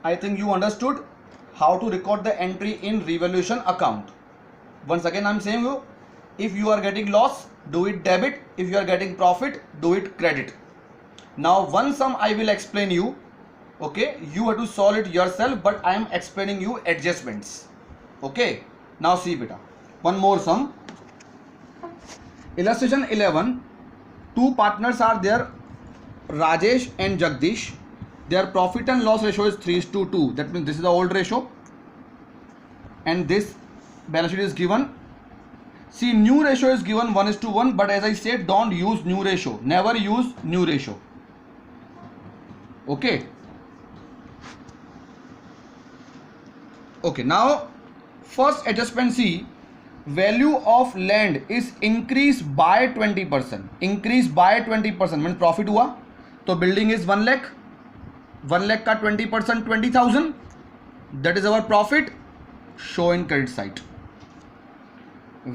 I think you understood how to record the entry in revaluation account. Once again I'm saying you, if you are getting loss, do it debit. If you are getting profit, do it credit. Now one sum I will explain you. Okay, you have to solve it yourself, but I am explaining you adjustments. Okay, now see beta, one more sum. Illustration 11. Two partners are there, Rajesh and Jagdish. Their profit and loss ratio is 3:2. That means this is the old ratio, and this balance sheet is given. See, new ratio is given 1:1, but as I said, don't use new ratio. Never use new ratio. Okay. Okay, now first adjustment, see, value of land is increased by 20%. Increased by 20% means profit हुआ, तो building is 1 lakh. 1 lakh का 20% 20,000. That is our profit. Show in credit side.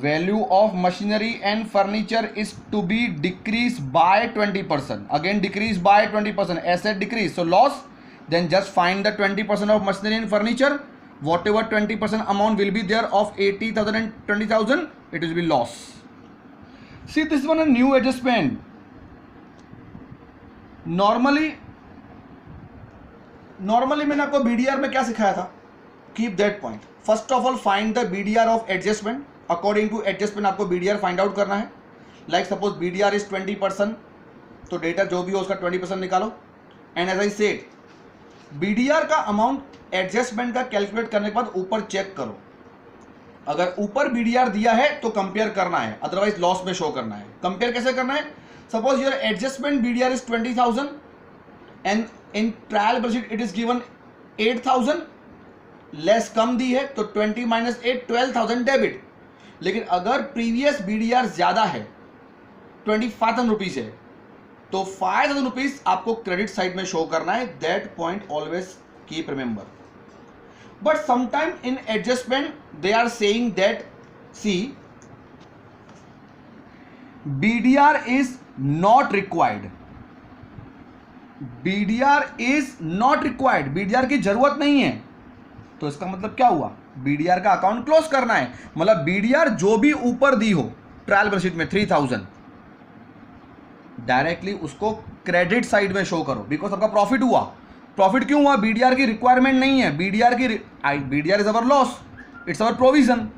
Value of machinery and furniture is to be decreased by 20%. Again decreased by 20%. Asset decrease, so loss. Then just find the 20% of machinery and furniture. Whatever 20% amount will be there of 80,000 and 20,000, it will be loss. See, this one a new adjustment. Normally मैंने आपको BDR में क्या सिखाया था? Keep that point. First of all, find the BDR of adjustment. According to adjustment आपको BDR find out करना है. Like suppose BDR is 20%, तो डेटा जो भी हो उसका 20% निकालो. And as I said, BDR का अमाउंट एडजस्टमेंट का कैलकुलेट करने के बाद ऊपर चेक करो. अगर ऊपर BDR दिया है तो कंपेयर करना है, अदरवाइज लॉस में शो करना है. कंपेयर कैसे करना है? Suppose your adjustment BDR is 20,000 and in trial balance sheet it is given 8,000. Less कम दी है तो 20 माइनस 8 12,000 डेबिट. लेकिन अगर प्रीवियस BDR ज्यादा है, 25,000 रुपीज है, तो 5,000 रुपीज आपको क्रेडिट साइड में शो करना है. That point always keep remember. But sometime in adjustment they are saying that, see, BDR is not required. BDR is not required. BDR की जरूरत नहीं है. तो इसका मतलब क्या हुआ? BDR का अकाउंट क्लोज करना है. मतलब BDR जो भी ऊपर दी हो ट्रायल बैलेंस शीट में 3,000, डायरेक्टली उसको क्रेडिट साइड में शो करो. बिकॉज आपका प्रॉफिट हुआ. प्रॉफिट क्यों हुआ? BDR की रिक्वायरमेंट नहीं है. BDR is our loss, it's our provision.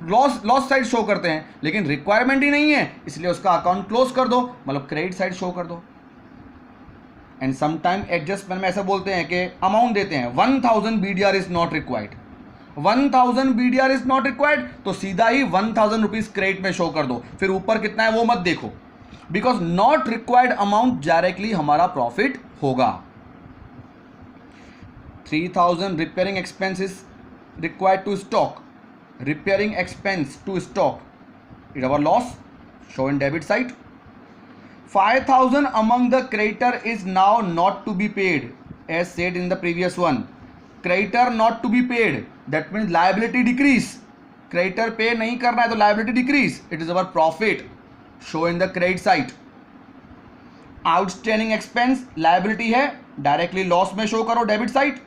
Loss side show करते हैं, लेकिन रिक्वायरमेंट ही नहीं है, इसलिए उसका अकाउंट क्लोज कर दो, मतलब क्रेडिट साइड शो कर दो. एंड समटाइम एडजस्टमेंट में ऐसा बोलते हैं कि अमाउंट देते हैं 1,000 BDR is not required. 1,000 BDR is not required, तो सीधा ही 1,000 रुपीज क्रेडिट में शो कर दो. फिर ऊपर कितना है वो मत देखो, because not required amount directly हमारा प्रॉफिट होगा. 3,000 repairing expense is required to stock. Repairing expense to stock is our loss, show in debit side. 5,000 among the creditor is now not to be paid, as said in the previous one. Creditor not to be paid, that means liability decrease. Creditor pay नहीं करना है तो liability decrease. It is our profit, show in the credit side. Outstanding expense liability है, directly loss में show करो debit side.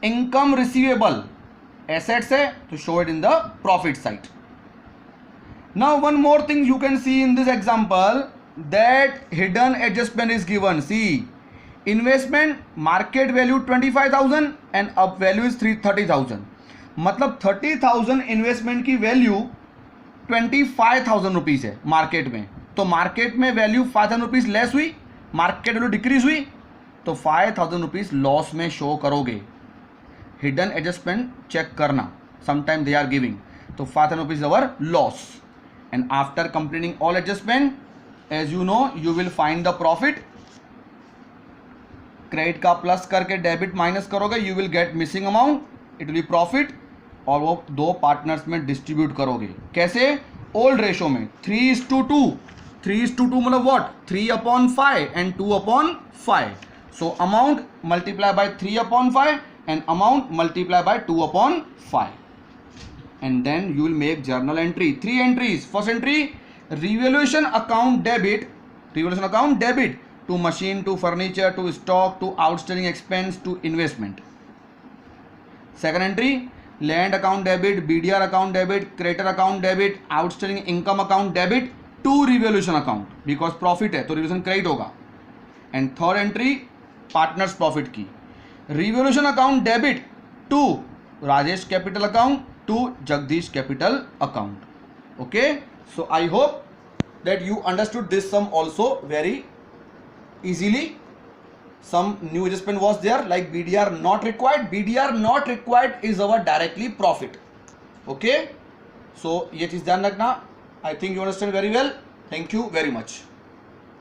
Income receivable assets है तो show it in the profit side. Now one more thing you can see in this example, that hidden adjustment is given. See, investment market value 25,000 and up value is 30,000. मतलब 30,000 investment की value 25,000 rupees है market में. तो market में value 5,000 rupees less हुई, market value decrease हुई, तो 5,000 rupees loss में शो करोगे. हिडन एडजस्टमेंट चेक करना, समटाइम दे आर गिविंग. तो 5,000 rupees our loss. And after completing all adjustment, as you know, you will find the profit. Credit का plus करके debit minus करोगे, you will get missing amount, it will be profit. और वो दो partners में distribute करोगे. कैसे? Old ratio में 3:2. 3:2 मतलब what? 3/5 and 2/5. So amount multiply by 3/5 and amount multiply by 2/5, and then you will make journal entry. 3 entries. First entry, revaluation account debit. Revaluation account debit to machine, to furniture, to stock, to outstanding expense, to investment. Second entry land account debit, BDR account debit, creditor account debit, outstanding income account debit to revolution account, because profit है तो revolution credit होगा. And third entry partners profit की, revolution account debit to Rajesh capital account to Jagdish capital account. Okay, so I hope that you understood this sum also very easily. Some new adjustment was there like BDR not required. BDR not required is our directly profit. Okay, so ये चीज ध्यान रखना. I think you understand very well. Thank you very much.